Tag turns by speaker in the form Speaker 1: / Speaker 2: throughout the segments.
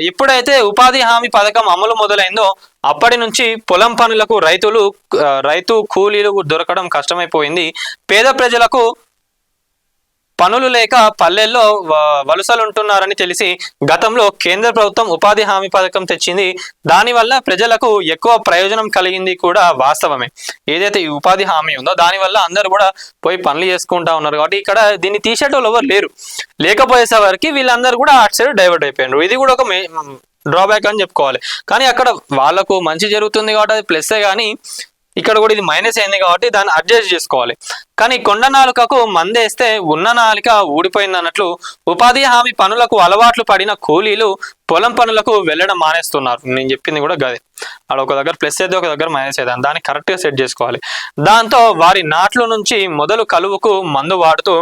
Speaker 1: ఎప్పుడైతే ఉపాధి హామీ పథకం అమలు మొదలైందో అప్పటి నుంచి పొలం పనులకు రైతు కూలీలు దొరకడం కష్టమైపోయింది. పేద ప్రజలకు పనులు లేక పల్లెల్లో వలసలుంటున్నారని తెలిసి గతంలో కేంద్ర ప్రభుత్వం ఉపాధి హామీ పథకం తెచ్చింది. దానివల్ల ప్రజలకు ఎక్కువ ప్రయోజనం కలిగింది కూడా వాస్తవమే. ఏదైతే ఈ ఉపాధి హామీ ఉందో దానివల్ల అందరూ కూడా పోయి పనులు చేసుకుంటా ఉన్నారు. కాబట్టి ఇక్కడ దీన్ని తీసేటోళ్ళు ఎవరు లేరు. లేకపోయేసరికి వీళ్ళందరూ కూడా అటు సైడ్ డైవర్ట్ అయిపోయినారు. ఇది కూడా ఒక డ్రాబ్యాక్ అని చెప్పుకోవాలి. కానీ అక్కడ వాళ్ళకు మంచి జరుగుతుంది కాబట్టి అది ప్లస్సే, కానీ ఇక్కడ కూడా ఇది మైనస్ అయింది కాబట్టి దాన్ని అడ్జస్ట్ చేసుకోవాలి. కానీ కొండ నాలుకకు మందేస్తే ఉన్న నాలిక ఊడిపోయింది అన్నట్లు ఉపాధి హామీ పనులకు అలవాట్లు పడిన కూలీలు పొలం పనులకు వెళ్ళడం మానేస్తున్నారు. నేను చెప్పింది కూడా గదే. అక్కడ ఒక దగ్గర ప్లస్ అయితే ఒక దగ్గర మైనస్ అయితే దాన్ని కరెక్ట్గా సెట్ చేసుకోవాలి. దాంతో వారి నాట్ల నుంచి మొదలు కలువుకు మందు వాడుతూ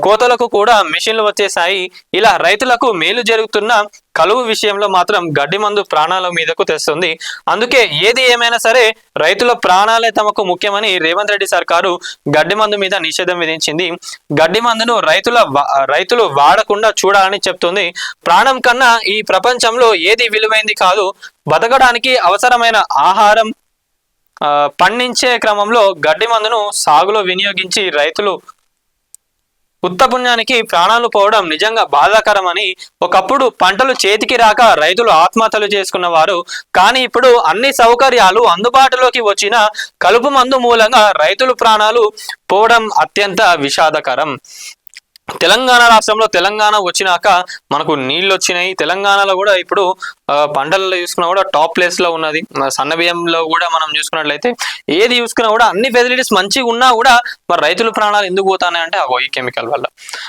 Speaker 1: కోతలకు కూడా మిషన్లు వచ్చేసాయి. ఇలా రైతులకు మేలు జరుగుతున్న కలువు విషయంలో మాత్రం గడ్డి మందు ప్రాణాల మీదకు తెస్తుంది. అందుకే ఏది ఏమైనా సరే రైతుల ప్రాణాలే తమకు ముఖ్యమని రేవంత్ రెడ్డి సర్కారు గడ్డి మందు మీద నిషేధం విధించింది. గడ్డి మందును రైతులు వాడకుండా చూడాలని చెప్తుంది. ప్రాణం కన్నా ఈ ప్రపంచంలో ఏది విలువైంది కాదు. బతకడానికి అవసరమైన ఆహారం పండించే క్రమంలో గడ్డి మందును సాగులో వినియోగించి రైతులు ఉత్తపుణ్యానికి ప్రాణాలు పోవడం నిజంగా బాధాకరమని. ఒకప్పుడు పంటలు చేతికి రాక రైతులు ఆత్మహత్యలు చేసుకున్నవారు, కానీ ఇప్పుడు అన్ని సౌకర్యాలు అందుబాటులోకి వచ్చిన కలుపు మందు మూలంగా రైతుల ప్రాణాలు పోవడం అత్యంత విషాదకరం. తెలంగాణ రాష్ట్రంలో తెలంగాణ వచ్చినాక మనకు నీళ్ళు వచ్చినాయి. తెలంగాణలో కూడా ఇప్పుడు పంటలలో చూసుకున్నా కూడా టాప్ ప్లేస్ లో ఉన్నది. సన్న బియ్యంలో కూడా మనం చూసుకున్నట్లయితే ఏది చూసుకున్నా కూడా అన్ని ఫెసిలిటీస్ మంచిగా ఉన్నా కూడా మరి రైతుల ప్రాణాలు ఎందుకు పోతాయంటే ఈ కెమికల్ వల్ల.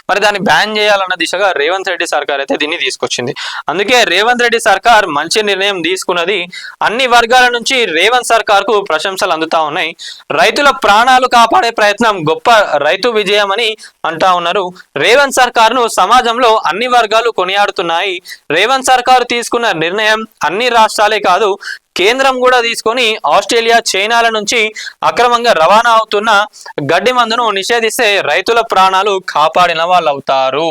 Speaker 1: మరి దాన్ని బ్యాన్ చేయాలన్న దిశగా రేవంత్ రెడ్డి సర్కార్ అయితే దీన్ని తీసుకొచ్చింది. అందుకే రేవంత్ రెడ్డి సర్కార్ మంచి నిర్ణయం తీసుకున్నది. అన్ని వర్గాల నుంచి రేవంత్ సర్కార్ కు ప్రశంసలు అందుతా ఉన్నాయి. రైతుల ప్రాణాలు కాపాడే ప్రయత్నం గొప్ప రైతు విజయం అని అంటా ఉన్నారు. రేవంత్ సర్కార్ను సమాజంలో అన్ని వర్గాలు కొనియాడుతున్నాయి. రేవంత్ సర్కారు తీసుకున్న నిర్ణయం అన్ని రాష్ట్రాలే కాదు, కేంద్రం కూడా తీసుకొని ఆస్ట్రేలియా, చైనాల నుంచి అక్రమంగా రవాణా అవుతున్న గడ్డి మందును నిషేధిస్తే రైతుల ప్రాణాలు కాపాడిన వాళ్ళు అవుతారు.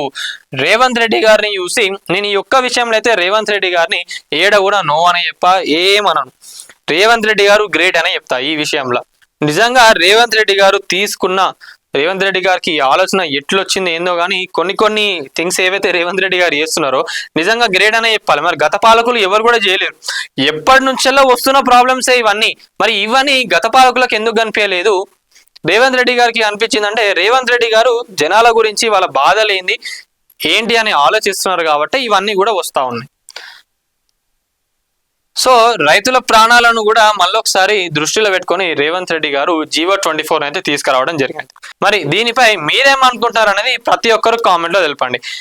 Speaker 1: రేవంత్ రెడ్డి గారిని చూసి నేను ఈ ఒక్క విషయంలో అయితే రేవంత్ రెడ్డి గారిని ఏడ కూడా నో అని చెప్పా, ఏమనను. రేవంత్ రెడ్డి గారు గ్రేట్ అనే చెప్తా ఈ విషయంలో. నిజంగా రేవంత్ రెడ్డి గారికి ఆలోచన ఎట్లొచ్చింది ఏందో కానీ కొన్ని థింగ్స్ ఏవైతే రేవంత్ రెడ్డి గారు చేస్తున్నారో నిజంగా గ్రేట్ అనే చెప్పాలి. మరి గత పాలకులు ఎవరు కూడా చేయలేరు. ఎప్పటి నుంచెల్లో వస్తున్న ప్రాబ్లమ్సే ఇవన్నీ. మరి ఇవన్నీ గత పాలకులకు ఎందుకు కనిపించలేదు? రేవంత్ రెడ్డి గారికి అనిపించిందంటే రేవంత్ రెడ్డి గారు జనాల గురించి వాళ్ళ బాధలు ఏంటి అని ఆలోచిస్తున్నారు కాబట్టి ఇవన్నీ కూడా వస్తూ ఉన్నాయి. సో రైతుల ప్రాణాలను కూడా మళ్ళొకసారి దృష్టిలో పెట్టుకొని రేవంత్ రెడ్డి గారు జీవో 24 అయితే తీసుకురావడం జరిగింది. మరి దీనిపై మీరేమనుకుంటారు అనేది ప్రతి ఒక్కరు కామెంట్లో తెలపండి.